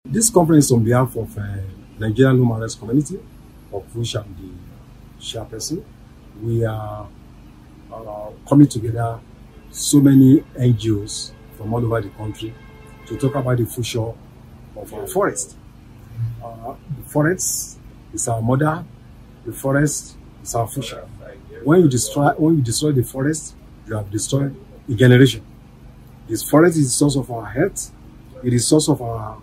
This conference on behalf of Nigerian human rights community, of which I'm the chairperson. We are coming together, so many NGOs from all over the country, to talk about the future of our forest. The forest is our mother. The forest is our future. When you destroy the forest, you have destroyed a generation. This forest is the source of our health. It is the source of our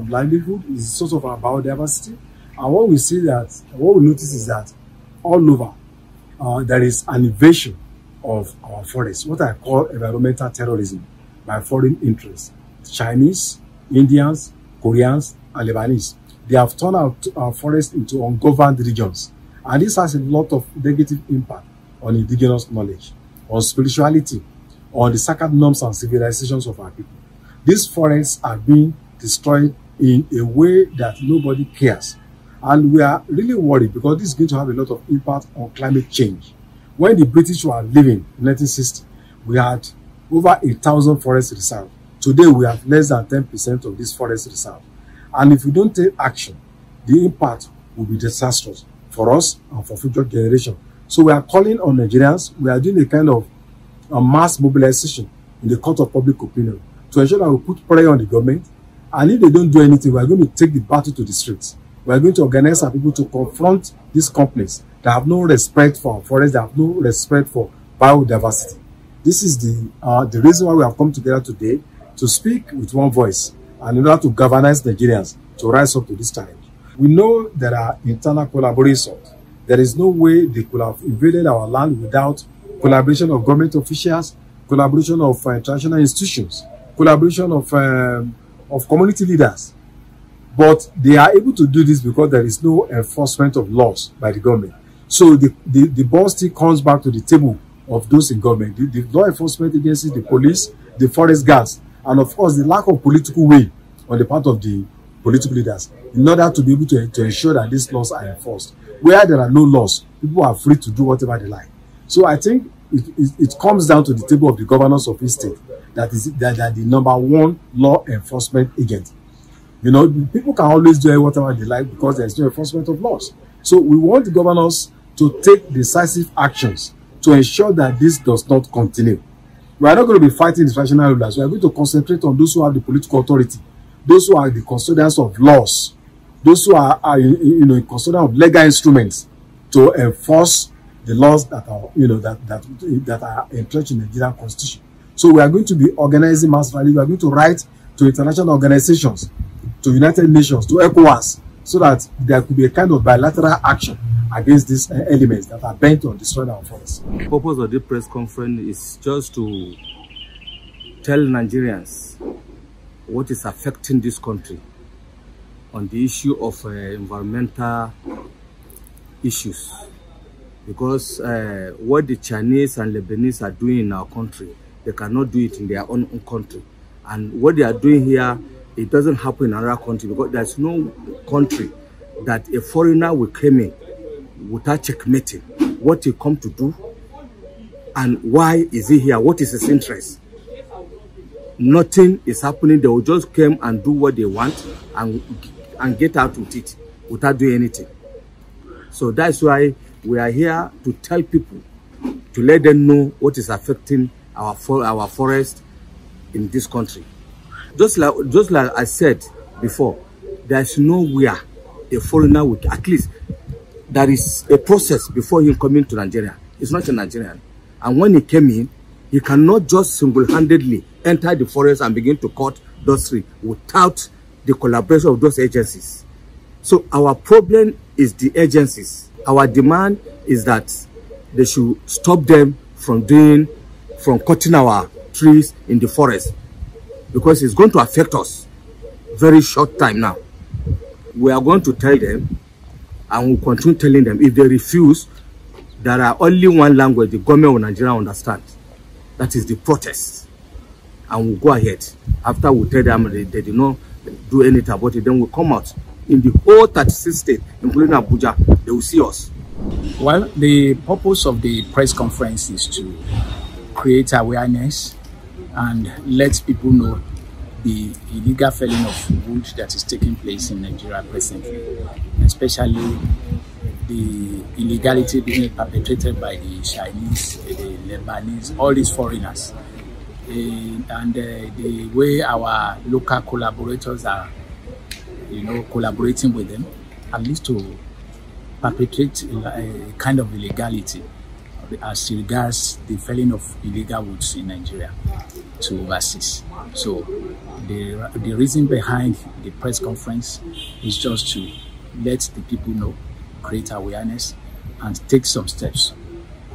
livelihood. It is the source of our biodiversity. And what we notice is that all over there is an invasion of our forests, what I call environmental terrorism by foreign interests. Chinese, Indians, Koreans, and Lebanese. They have turned our forests into ungoverned regions. And this has a lot of negative impact on indigenous knowledge, on spirituality, on the sacred norms and civilizations of our people. These forests are being destroyed in a way that nobody cares. And we are really worried because this is going to have a lot of impact on climate change. When the British were living in 1960, we had over 1,000 forest reserves. Today, we have less than 10% of this forest reserve. And if we don't take action, the impact will be disastrous for us and for future generations. So we are calling on Nigerians. We are doing a kind of a mass mobilization in the court of public opinion to ensure that we put pressure on the government. And if they don't do anything, we are going to take the battle to the streets. We are going to organize our people to confront these companies that have no respect for our forests, that have no respect for biodiversity. This is the reason why we have come together today to speak with one voice and in order to galvanize Nigerians to rise up to this challenge. We know there are internal collaborations. There is no way they could have invaded our land without collaboration of government officials, collaboration of international institutions, collaboration of community leaders. But they are able to do this because there is no enforcement of laws by the government. So the ball still comes back to the table of those in government, the law enforcement agencies, the police, the forest guards, and of course the lack of political will on the part of the political leaders in order to be able to ensure that these laws are enforced. Where there are no laws, people are free to do whatever they like. So I think it comes down to the table of the governors of each state that are the number one law enforcement agent. You know, people can always do whatever they like because there is no enforcement of laws. So we want the governors to take decisive actions to ensure that this does not continue. We are not going to be fighting the traditional rulers. We are going to concentrate on those who have the political authority, those who are the custodians of laws, those who are in custodians of legal instruments to enforce the laws that are that are entrenched in the Nigerian Constitution. So we are going to be organizing mass rallies. We are going to write to international organizations, to United Nations, to ECOWAS, so that there could be a kind of bilateral action against these elements that are bent on destroying our forests. The purpose of this press conference is just to tell Nigerians what is affecting this country on the issue of environmental issues. Because what the Chinese and Lebanese are doing in our country, they cannot do it in their own country. And what they are doing here, it doesn't happen in another country because there's no country that a foreigner will come in without checkmating what he come to do and why is he here, what is his interest. Nothing is happening. They will just come and do what they want and get out with it without doing anything. So that's why we are here to tell people, to let them know what is affecting our forest in this country. Just like I said before, there's nowhere a foreigner would, at least there is a process before him coming to Nigeria. He's not a Nigerian. And when he came in, he cannot just single-handedly enter the forest and begin to cut those trees without the collaboration of those agencies. So our problem is the agencies. Our demand is that they should stop them from cutting our trees in the forest, because it's going to affect us very short time now. We are going to tell them, and we'll continue telling them. If they refuse, there are only one language the government of Nigeria understands. That is the protest. And we'll go ahead. After we tell them they did not do anything about it, then we'll come out. In the whole 36 states, including Abuja, they will see us. Well, the purpose of the press conference is to create awareness and let people know the illegal felling of wood that is taking place in Nigeria presently, especially the illegality being perpetrated by the Chinese, the Lebanese, all these foreigners, and the way our local collaborators are, collaborating with them, at least to perpetrate a kind of illegality as regards the felling of illegal woods in Nigeria to overseas. So the reason behind the press conference is just to let the people know, create awareness, and take some steps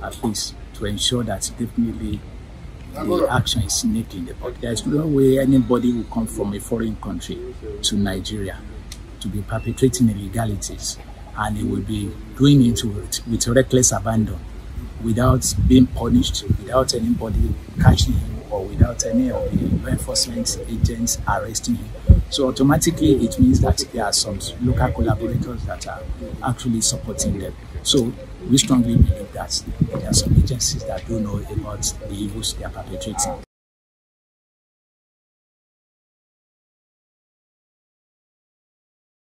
at least to ensure that definitely the action is nipped in the bud. There's no way anybody will come from a foreign country to Nigeria to be perpetrating illegalities, and he will be doing it with reckless abandon, without being punished, without anybody catching him, or without any of the law enforcement agents arresting him. So automatically it means that there are some local collaborators that are actually supporting them. So we strongly believe that there are some agencies that don't know about the evils they are perpetrating.